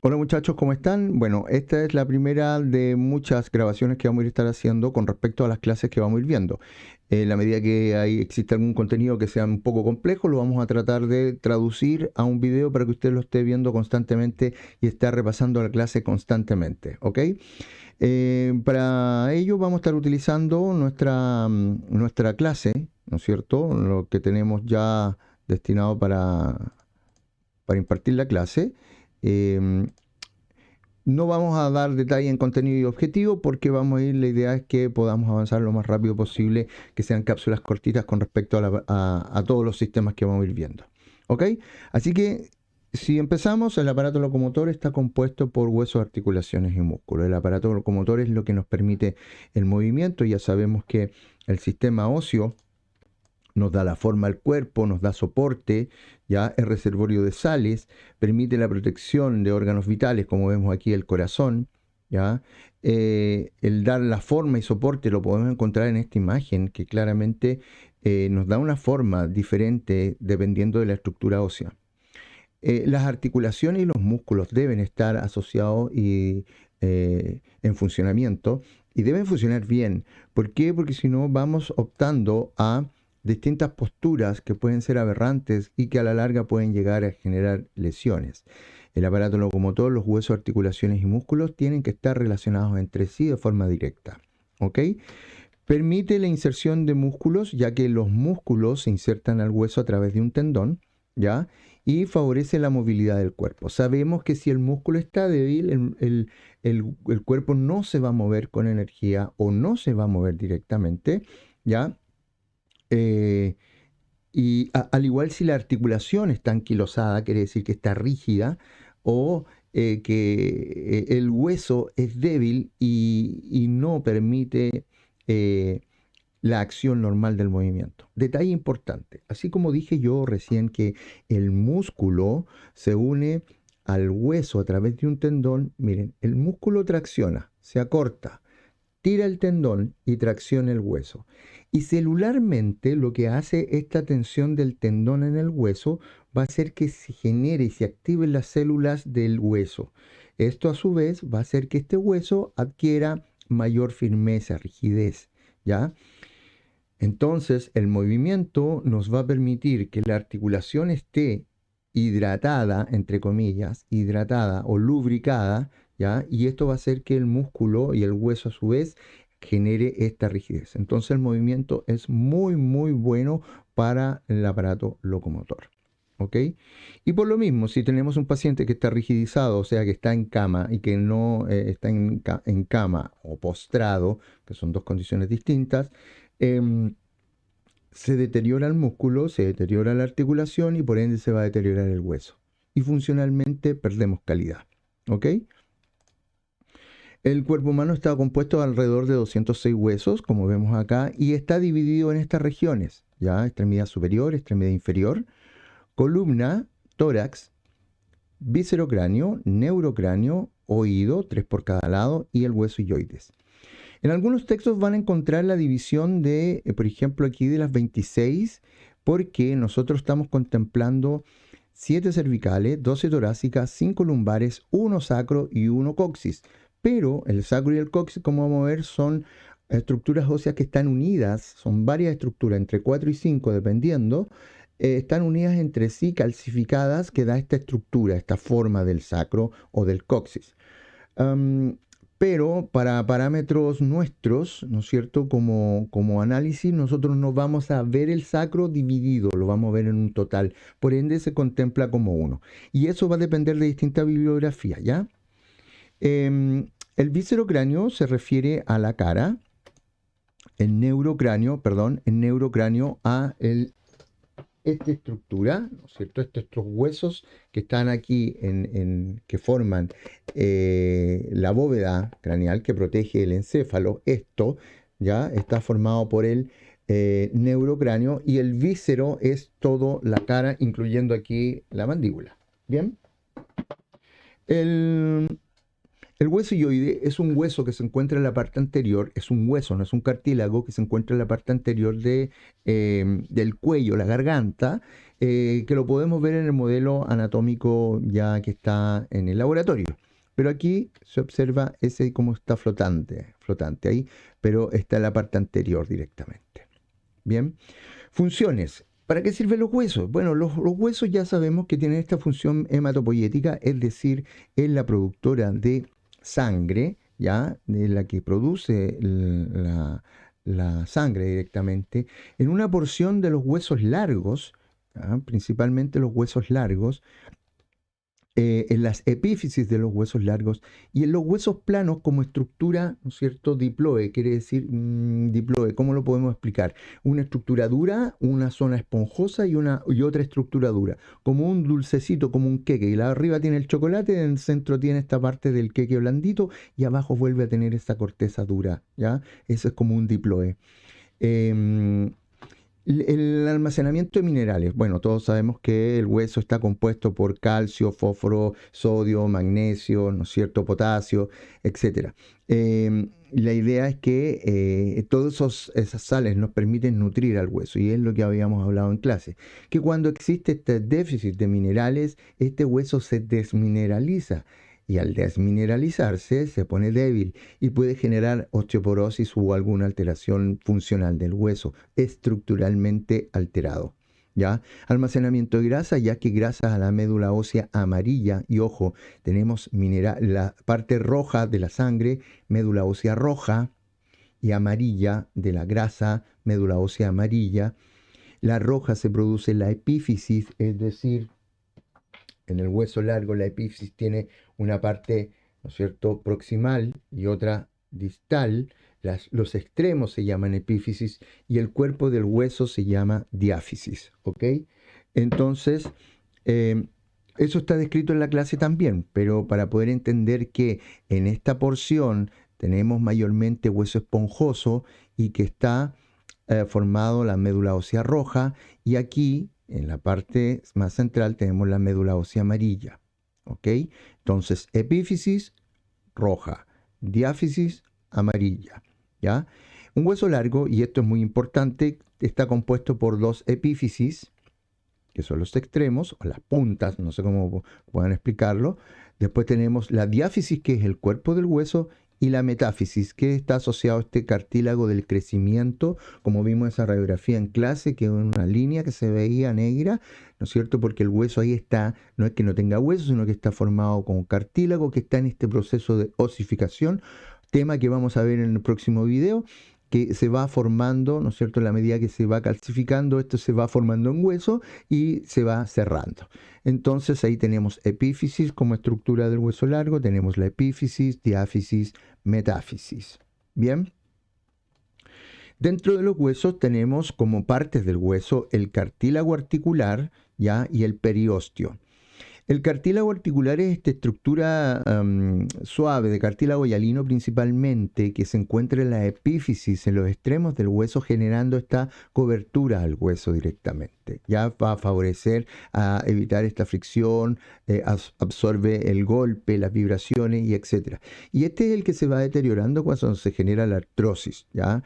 Hola muchachos, ¿cómo están? Bueno, esta es la primera de muchas grabaciones que vamos a estar haciendo con respecto a las clases que vamos a ir viendo. En la medida que existe algún contenido que sea un poco complejo, lo vamos a tratar de traducir a un video para que usted lo esté viendo constantemente y esté repasando la clase constantemente, ¿ok? Para ello vamos a estar utilizando nuestra clase, ¿no es cierto? Lo que tenemos ya destinado para impartir la clase. Eh, No vamos a dar detalle en contenido y objetivo porque vamos a ir, la idea es que podamos avanzar lo más rápido posible, que sean cápsulas cortitas con respecto a todos los sistemas que vamos a ir viendo. ¿Ok? Así que si empezamos, el aparato locomotor está compuesto por huesos, articulaciones y músculos. El aparato locomotor es lo que nos permite el movimiento. Ya sabemos que el sistema óseo nos da la forma al cuerpo, nos da soporte, ya es reservorio de sales, permite la protección de órganos vitales, como vemos aquí el corazón, ya. El dar la forma y soporte lo podemos encontrar en esta imagen que claramente nos da una forma diferente dependiendo de la estructura ósea. Las articulaciones y los músculos deben estar asociados y en funcionamiento y deben funcionar bien. ¿Por qué? Porque si no vamos optando a distintas posturas que pueden ser aberrantes y que a la larga pueden llegar a generar lesiones. El aparato locomotor, los huesos, articulaciones y músculos tienen que estar relacionados entre sí de forma directa. ¿Ok? Permite la inserción de músculos, ya que los músculos se insertan al hueso a través de un tendón, ¿ya? Y favorece la movilidad del cuerpo. Sabemos que si el músculo está débil, el cuerpo no se va a mover con energía o no se va a mover directamente, ¿ya? Eh, al igual si la articulación está anquilosada, quiere decir que está rígida, o que el hueso es débil y no permite eh, la acción normal del movimiento. Detalle importante, así como dije yo recién que el músculo se une al hueso a través de un tendón, miren, el músculo tracciona, se acorta, tira el tendón y tracciona el hueso. Y celularmente lo que hace esta tensión del tendón en el hueso va a hacer que se genere y se activen las células del hueso. Esto a su vez va a hacer que este hueso adquiera mayor firmeza, rigidez, ¿ya? Entonces, el movimiento nos va a permitir que la articulación esté hidratada, entre comillas, hidratada o lubricada, ¿ya? Y esto va a hacer que el músculo y el hueso a su vez genere esta rigidez. Entonces, el movimiento es muy, muy bueno para el aparato locomotor. ¿Ok? Y por lo mismo, si tenemos un paciente que está rigidizado, o sea, que está en cama y que no está en cama o postrado, que son dos condiciones distintas, em, se deteriora el músculo, se deteriora la articulación y por ende se va a deteriorar el hueso. Y funcionalmente perdemos calidad. ¿Ok? El cuerpo humano está compuesto de alrededor de 206 huesos, como vemos acá, y está dividido en estas regiones, ya, extremidad superior, extremidad inferior, columna, tórax, viscerocráneo, neurocráneo, oído, 3 por cada lado, y el hueso illoides. En algunos textos van a encontrar la división de, por ejemplo, aquí de las 26, porque nosotros estamos contemplando 7 cervicales, 12 torácicas, 5 lumbares, 1 sacro y 1 coxis. Pero el sacro y el coxis, como vamos a ver, son estructuras óseas que están unidas, son varias estructuras, entre 4 y 5 dependiendo, están unidas entre sí, calcificadas, que da esta estructura, esta forma del sacro o del coxis. Um, pero para parámetros nuestros, ¿no es cierto? Como análisis, nosotros no vamos a ver el sacro dividido, lo vamos a ver en un total. Por ende, se contempla como uno. Y eso va a depender de distintas bibliografías, ¿ya? El viscerocráneo se refiere a la cara, el neurocráneo a esta estructura, ¿no es cierto? Estos huesos que están aquí, que forman la bóveda craneal que protege el encéfalo, esto ya está formado por el neurocráneo y el víscero es toda la cara, incluyendo aquí la mandíbula. Bien, el, El hueso hyoide es un hueso que se encuentra en la parte anterior, es un hueso, no es un cartílago, que se encuentra en la parte anterior del cuello, la garganta, que lo podemos ver en el modelo anatómico ya que está en el laboratorio. Pero aquí se observa ese como está flotante ahí, pero está en la parte anterior directamente. Bien, funciones. ¿Para qué sirven los huesos? Bueno, los huesos ya sabemos que tienen esta función hematopoyética, es decir, es la productora de sangre, ¿ya? De la que produce la sangre directamente, en una porción de los huesos largos, ¿ya? Principalmente los huesos largos, en las epífisis de los huesos largos y en los huesos planos como estructura, ¿no es cierto? Diploe, quiere decir diploe, ¿cómo lo podemos explicar? Una estructura dura, una zona esponjosa y otra estructura dura, como un dulcecito, como un queque, y la arriba tiene el chocolate, en el centro tiene esta parte del queque blandito y abajo vuelve a tener esta corteza dura, ¿ya? Eso es como un diploe. Eh, el almacenamiento de minerales. Bueno, todos sabemos que el hueso está compuesto por calcio, fósforo, sodio, magnesio, ¿no es cierto?, potasio, etcétera. La idea es que todas esas sales nos permiten nutrir al hueso y es lo que habíamos hablado en clase, que cuando existe este déficit de minerales, este hueso se desmineraliza y al desmineralizarse se pone débil y puede generar osteoporosis o alguna alteración funcional del hueso, estructuralmente alterado. ¿Ya? Almacenamiento de grasa, ya que gracias a la médula ósea amarilla, y ojo, tenemos la parte roja de la sangre, médula ósea roja, y amarilla de la grasa, médula ósea amarilla. La roja se produce en la epífisis, es decir, en el hueso largo la epífisis tiene una parte, ¿no es cierto?, proximal y otra distal. Los extremos se llaman epífisis y el cuerpo del hueso se llama diáfisis, ¿ok? Entonces, eh, eso está descrito en la clase también, pero para poder entender que en esta porción tenemos mayormente hueso esponjoso y que está formado la médula ósea roja y aquí en la parte más central tenemos la médula ósea amarilla. ¿Ok? Entonces, epífisis roja, diáfisis amarilla. ¿Ya? Un hueso largo, y esto es muy importante, está compuesto por dos epífisis, que son los extremos, o las puntas, no sé cómo puedan explicarlo. Después tenemos la diáfisis, que es el cuerpo del hueso, y la metáfisis, que está asociado a este cartílago del crecimiento, como vimos esa radiografía en clase, que es una línea que se veía negra, ¿no es cierto? Porque el hueso ahí está, no es que no tenga hueso, sino que está formado con cartílago, que está en este proceso de osificación, tema que vamos a ver en el próximo video, que se va formando, ¿no es cierto? En la medida que se va calcificando, esto se va formando en hueso y se va cerrando. Entonces ahí tenemos epífisis como estructura del hueso largo, tenemos la epífisis, diáfisis, metáfisis. Bien. Dentro de los huesos tenemos como partes del hueso el cartílago articular, ¿ya? Y el periósteo. El cartílago articular es esta estructura suave de cartílago hialino principalmente que se encuentra en la epífisis, en los extremos del hueso, generando esta cobertura al hueso directamente. Ya va a favorecer a evitar esta fricción, absorbe el golpe, las vibraciones y etc. Y este es el que se va deteriorando cuando se genera la artrosis, ¿ya?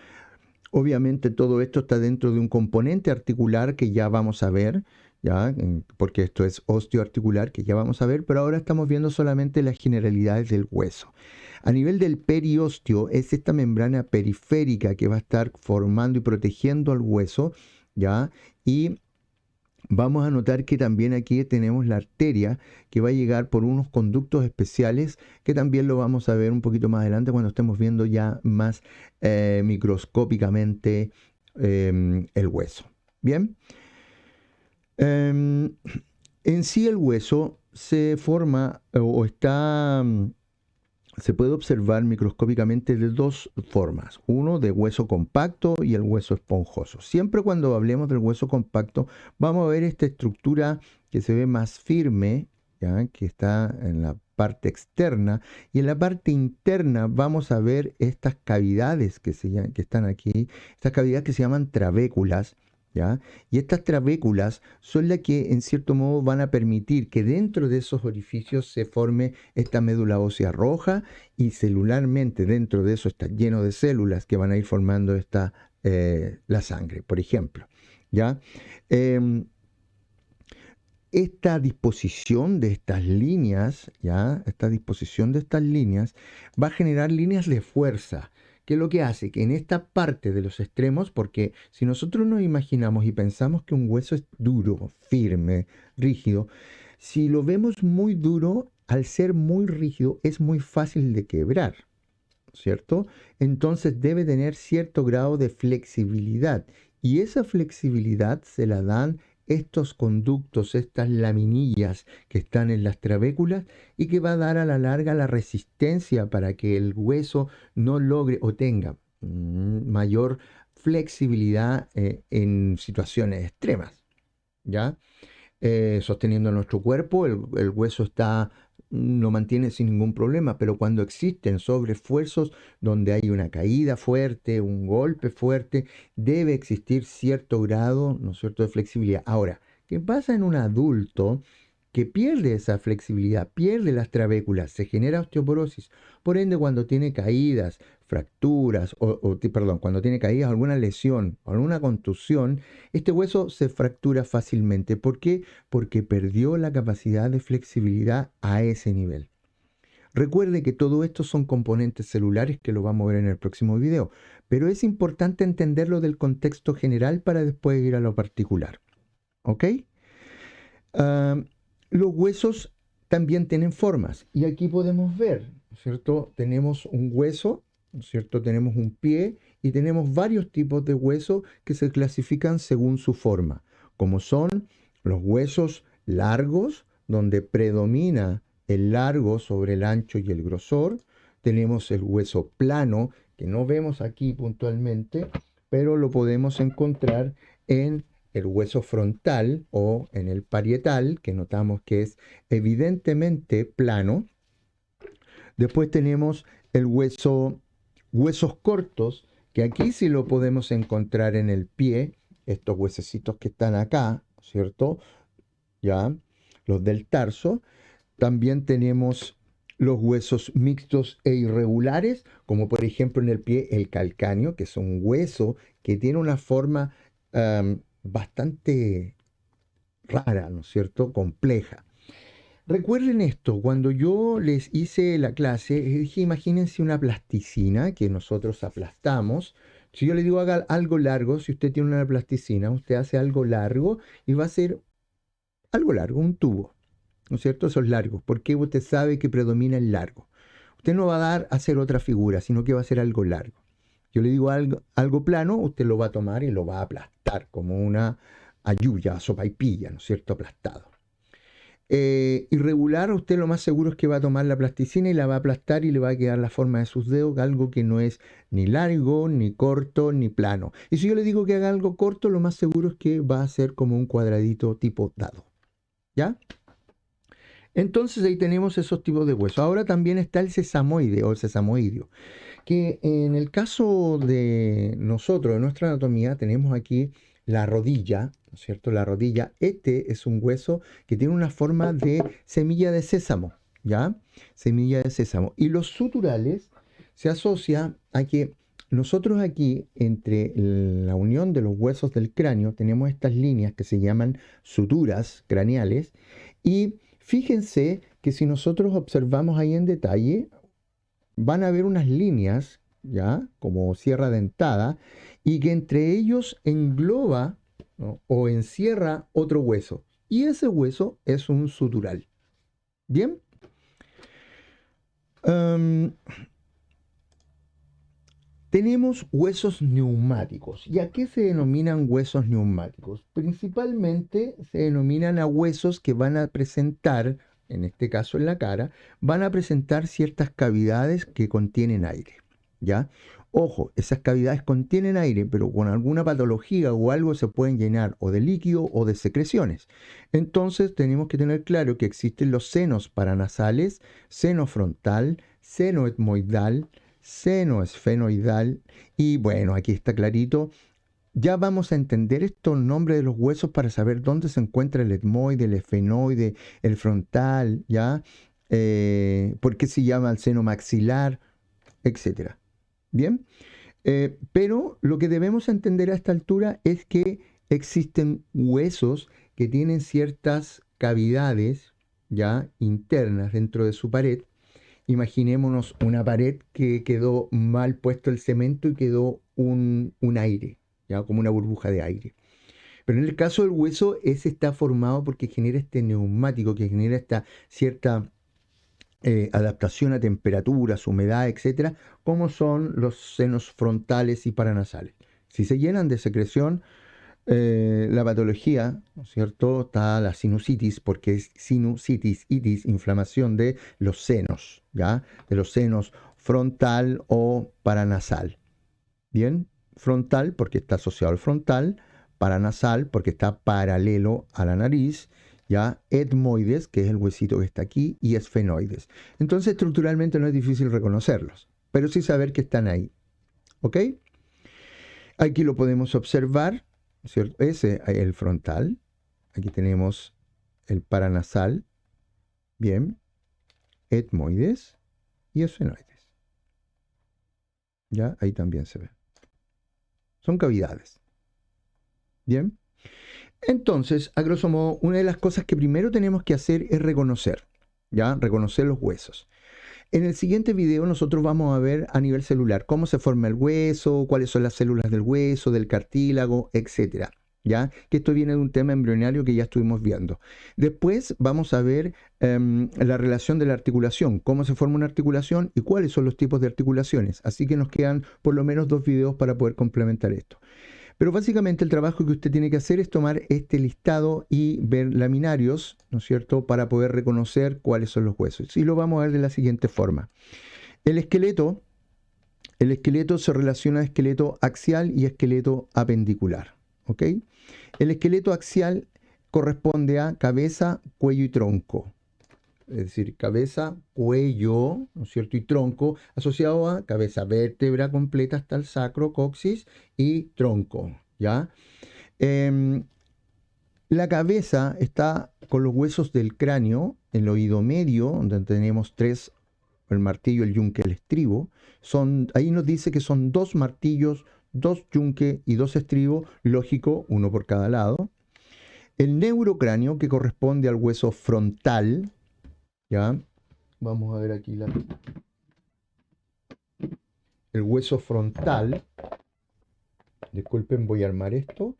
Obviamente todo esto está dentro de un componente articular que ya vamos a ver, ¿ya? Porque esto es osteoarticular que ya vamos a ver, pero ahora estamos viendo solamente las generalidades del hueso. A nivel del periósteo es esta membrana periférica que va a estar formando y protegiendo al hueso, ¿ya? Y vamos a notar que también aquí tenemos la arteria que va a llegar por unos conductos especiales que también lo vamos a ver un poquito más adelante cuando estemos viendo ya más microscópicamente el hueso. Bien. En sí el hueso se forma o está se puede observar microscópicamente de dos formas, uno de hueso compacto y el hueso esponjoso. Siempre cuando hablemos del hueso compacto vamos a ver esta estructura que se ve más firme, ¿ya? Que está en la parte externa, y en la parte interna vamos a ver estas cavidades que están aquí, estas cavidades que se llaman trabéculas, ¿ya? Y estas trabéculas son las que en cierto modo van a permitir que dentro de esos orificios se forme esta médula ósea roja y celularmente dentro de eso está lleno de células que van a ir formando la sangre, por ejemplo, ¿ya? Em, esta disposición de estas líneas, ¿ya? Esta disposición de estas líneas va a generar líneas de fuerza. ¿Qué es lo que hace? Que en esta parte de los extremos, porque si nosotros nos imaginamos y pensamos que un hueso es duro, firme, rígido, si lo vemos muy duro, al ser muy rígido, es muy fácil de quebrar, ¿cierto? Entonces debe tener cierto grado de flexibilidad. Y esa flexibilidad se la dan estos conductos, estas laminillas que están en las trabéculas y que va a dar a la larga la resistencia para que el hueso no logre o tenga mayor flexibilidad en situaciones extremas, ¿ya? Sosteniendo nuestro cuerpo, el hueso lo mantiene sin ningún problema, pero cuando existen sobreesfuerzos donde hay una caída fuerte, un golpe fuerte, debe existir cierto grado, ¿no es cierto?, de flexibilidad. Ahora, ¿qué pasa en un adulto que pierde esa flexibilidad, pierde las trabéculas, se genera osteoporosis? Por ende, cuando tiene caídas, fracturas, perdón, cuando tiene caídas, alguna lesión o alguna contusión, este hueso se fractura fácilmente. ¿Por qué? Porque perdió la capacidad de flexibilidad a ese nivel. Recuerde que todo esto son componentes celulares que lo vamos a ver en el próximo video, pero es importante entenderlo del contexto general para después ir a lo particular. ¿Ok? Ah, los huesos también tienen formas y aquí podemos ver, ¿cierto? Tenemos un hueso, ¿cierto? Tenemos un pie y tenemos varios tipos de huesos que se clasifican según su forma, como son los huesos largos, donde predomina el largo sobre el ancho y el grosor. Tenemos el hueso plano, que no vemos aquí puntualmente, pero lo podemos encontrar en el hueso frontal o en el parietal, que notamos que es evidentemente plano. Después tenemos huesos cortos, que aquí sí lo podemos encontrar en el pie, estos huesecitos que están acá, ¿cierto? Ya, los del tarso. También tenemos los huesos mixtos e irregulares, como por ejemplo en el pie el calcáneo, que es un hueso que tiene una forma bastante rara, ¿no es cierto? Compleja. Recuerden esto, cuando yo les hice la clase, dije, imagínense una plasticina que nosotros aplastamos. Si yo le digo haga algo largo, si usted tiene una plasticina, usted hace algo largo y va a ser algo largo, un tubo, ¿no es cierto? Esos largos, porque usted sabe que predomina el largo. Usted no va a dar a hacer otra figura, sino que va a hacer algo largo. Yo le digo algo plano, usted lo va a tomar y lo va a aplastar como una ayuya, sopaipilla, ¿no es cierto? Aplastado. Irregular, usted lo más seguro es que va a tomar la plasticina y la va a aplastar y le va a quedar la forma de sus dedos, algo que no es ni largo, ni corto, ni plano. Y si yo le digo que haga algo corto, lo más seguro es que va a ser como un cuadradito tipo dado. ¿Ya? Entonces ahí tenemos esos tipos de huesos. Ahora también está el sesamoide o el sesamoideo, que en el caso de nosotros, de nuestra anatomía, tenemos aquí la rodilla, ¿no es cierto? La rodilla, este es un hueso que tiene una forma de semilla de sésamo, ¿ya? Semilla de sésamo. Y los suturales se asocia a que nosotros aquí, entre la unión de los huesos del cráneo, tenemos estas líneas que se llaman suturas craneales. Y fíjense que si nosotros observamos ahí en detalle, van a ver unas líneas, ¿ya? Como sierra dentada, y que entre ellos engloba, ¿no?, o encierra otro hueso. Y ese hueso es un sutural. ¿Bien? Tenemos huesos neumáticos. ¿Y a qué se denominan huesos neumáticos? Principalmente se denominan a huesos que van a presentar, en este caso en la cara, van a presentar ciertas cavidades que contienen aire, ¿ya? Ojo, esas cavidades contienen aire, pero con alguna patología o algo se pueden llenar o de líquido o de secreciones. Entonces tenemos que tener claro que existen los senos paranasales, seno frontal, seno etmoidal, seno esfenoidal y bueno, aquí está clarito, ya vamos a entender estos nombres de los huesos para saber dónde se encuentra el etmoide, el esfenoide, el frontal, ¿ya? Por qué se llama el seno maxilar, etcétera. ¿Bien? Pero lo que debemos entender a esta altura es que existen huesos que tienen ciertas cavidades, ¿ya? Internas dentro de su pared. Imaginémonos una pared que quedó mal puesto el cemento y quedó un aire, ¿ya? Como una burbuja de aire. Pero en el caso del hueso, ese está formado porque genera este neumático, que genera esta cierta adaptación a temperaturas, humedad, etcétera, como son los senos frontales y paranasales. Si se llenan de secreción, la patología, ¿no es cierto? Está la sinusitis, porque es sinusitis, itis, inflamación de los senos, ¿ya? De los senos frontal o paranasal. Bien, frontal porque está asociado al frontal, paranasal porque está paralelo a la nariz, ya, etmoides, que es el huesito que está aquí, y esfenoides. Entonces, estructuralmente no es difícil reconocerlos, pero sí saber que están ahí. ¿Ok? Aquí lo podemos observar, ¿cierto? Ese es el frontal. Aquí tenemos el paranasal. Bien. Etmoides y esfenoides. Ya, ahí también se ve. Son cavidades. Bien. Entonces, a grosso modo, una de las cosas que primero tenemos que hacer es reconocer, ¿ya? Reconocer los huesos. En el siguiente video nosotros vamos a ver a nivel celular cómo se forma el hueso, cuáles son las células del hueso, del cartílago, etcétera, ¿ya? Que esto viene de un tema embrionario que ya estuvimos viendo. Después vamos a ver la relación de la articulación, cómo se forma una articulación y cuáles son los tipos de articulaciones. Así que nos quedan por lo menos 2 videos para poder complementar esto. Pero básicamente el trabajo que usted tiene que hacer es tomar este listado y ver laminarios, ¿no es cierto?, para poder reconocer cuáles son los huesos. Y lo vamos a ver de la siguiente forma. El esqueleto se relaciona a esqueleto axial y esqueleto apendicular, ¿ok? El esqueleto axial corresponde a cabeza, cuello y tronco. Es decir, cabeza, cuello, ¿no es cierto? Y tronco, asociado a cabeza, vértebra completa hasta el sacro, coxis y tronco, ¿ya? La cabeza está con los huesos del cráneo, el oído medio, donde tenemos 3, el martillo, el yunque, el estribo. Ahí nos dice que son 2 martillos, 2 yunque y 2 estribos, lógico, uno por cada lado. El neurocráneo, que corresponde al hueso frontal, ¿ya? Vamos a ver aquí el hueso frontal. Disculpen, voy a armar esto.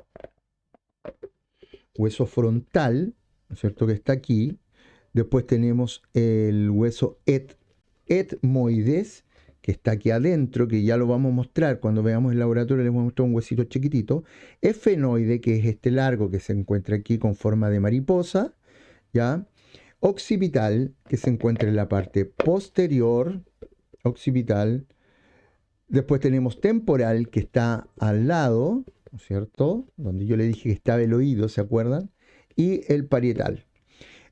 Hueso frontal, ¿no es cierto?, que está aquí. Después tenemos el hueso etmoides, que está aquí adentro, que ya lo vamos a mostrar cuando veamos el laboratorio. Les voy a mostrar un huesito chiquitito. Esfenoide, que es este largo que se encuentra aquí con forma de mariposa, ¿ya? Occipital, que se encuentra en la parte posterior, occipital. Después tenemos temporal, que está al lado, ¿no es cierto? Donde yo le dije que estaba el oído, ¿se acuerdan? Y el parietal.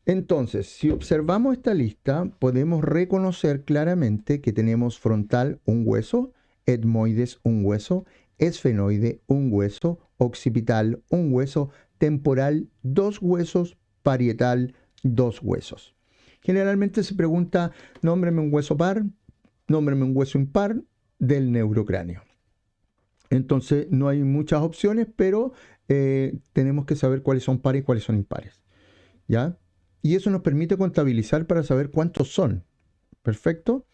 Entonces, si observamos esta lista, podemos reconocer claramente que tenemos frontal, un hueso, etmoides, un hueso, esfenoide, un hueso, occipital, un hueso, temporal, 2 huesos, parietal, 2 huesos. Generalmente se pregunta, nómbreme un hueso par, nómbreme un hueso impar del neurocráneo. Entonces no hay muchas opciones, pero tenemos que saber cuáles son pares y cuáles son impares, ¿ya? Y eso nos permite contabilizar para saber cuántos son. ¿Perfecto?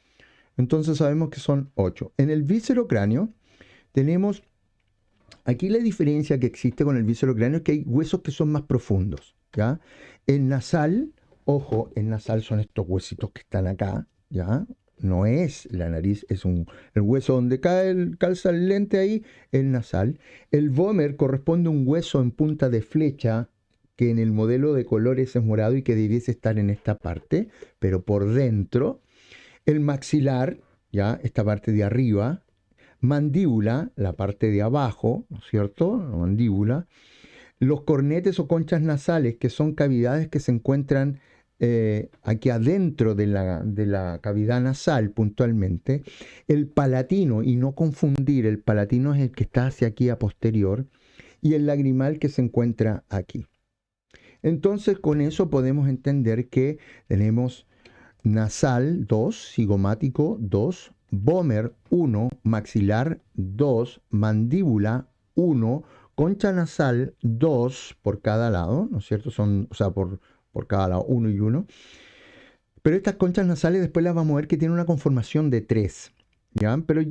Entonces sabemos que son 8. En el viscerocráneo tenemos, aquí la diferencia que existe con el viscerocráneo es que hay huesos que son más profundos, ¿ya? El nasal, ojo, el nasal son estos huesitos que están acá, ¿ya? No es la nariz, es el hueso donde calza el lente ahí, el nasal. El vómer corresponde a un hueso en punta de flecha, que en el modelo de colores es morado y que debiese estar en esta parte, pero por dentro. El maxilar, ya, esta parte de arriba. Mandíbula, la parte de abajo, ¿no es cierto? La mandíbula. Los cornetes o conchas nasales, que son cavidades que se encuentran aquí adentro de la cavidad nasal puntualmente. El palatino, y no confundir, el palatino es el que está hacia aquí a posterior. y el lagrimal que se encuentra aquí. Entonces con eso podemos entender que tenemos nasal 2, cigomático 2, vómer 1, maxilar 2, mandíbula 1, concha nasal 2 por cada lado, ¿no es cierto? Son, o sea, por cada lado 1 y 1. Pero estas conchas nasales después las vamos a ver que tienen una conformación de 3, ¿ya? Pero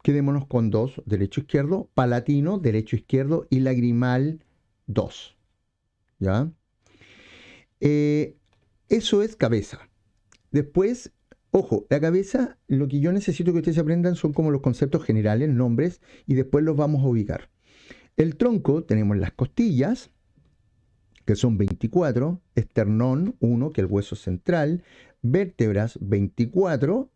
quedémonos con 2, derecho-izquierdo, palatino, derecho-izquierdo y lagrimal 2, ¿ya? Eso es cabeza. Después, ojo, la cabeza, lo que yo necesito que ustedes aprendan son como los conceptos generales, nombres, y después los vamos a ubicar. El tronco, tenemos las costillas, que son 24, esternón 1, que es el hueso central, vértebras 24,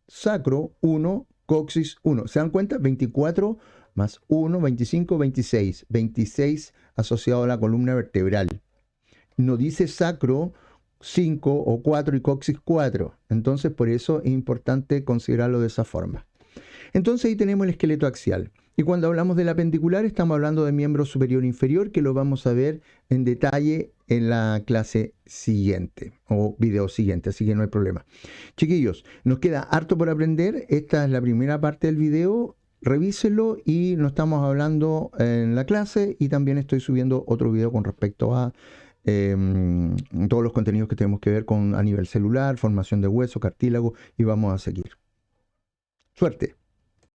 sacro 1, coxis 1. ¿Se dan cuenta? 24 más 1, 25, 26. 26 asociado a la columna vertebral. No dice sacro 5 o 4 y coxis 4. Entonces, por eso es importante considerarlo de esa forma. Entonces, ahí tenemos el esqueleto axial. Y cuando hablamos del apendicular, estamos hablando de miembro superior e inferior, que lo vamos a ver en detalle en la clase siguiente o video siguiente, así que no hay problema. Chiquillos, nos queda harto por aprender. Esta es la primera parte del video. Revíselo y nos estamos hablando en la clase, y también estoy subiendo otro video con respecto a todos los contenidos que tenemos que ver con a nivel celular, formación de hueso, cartílago, y vamos a seguir. Suerte.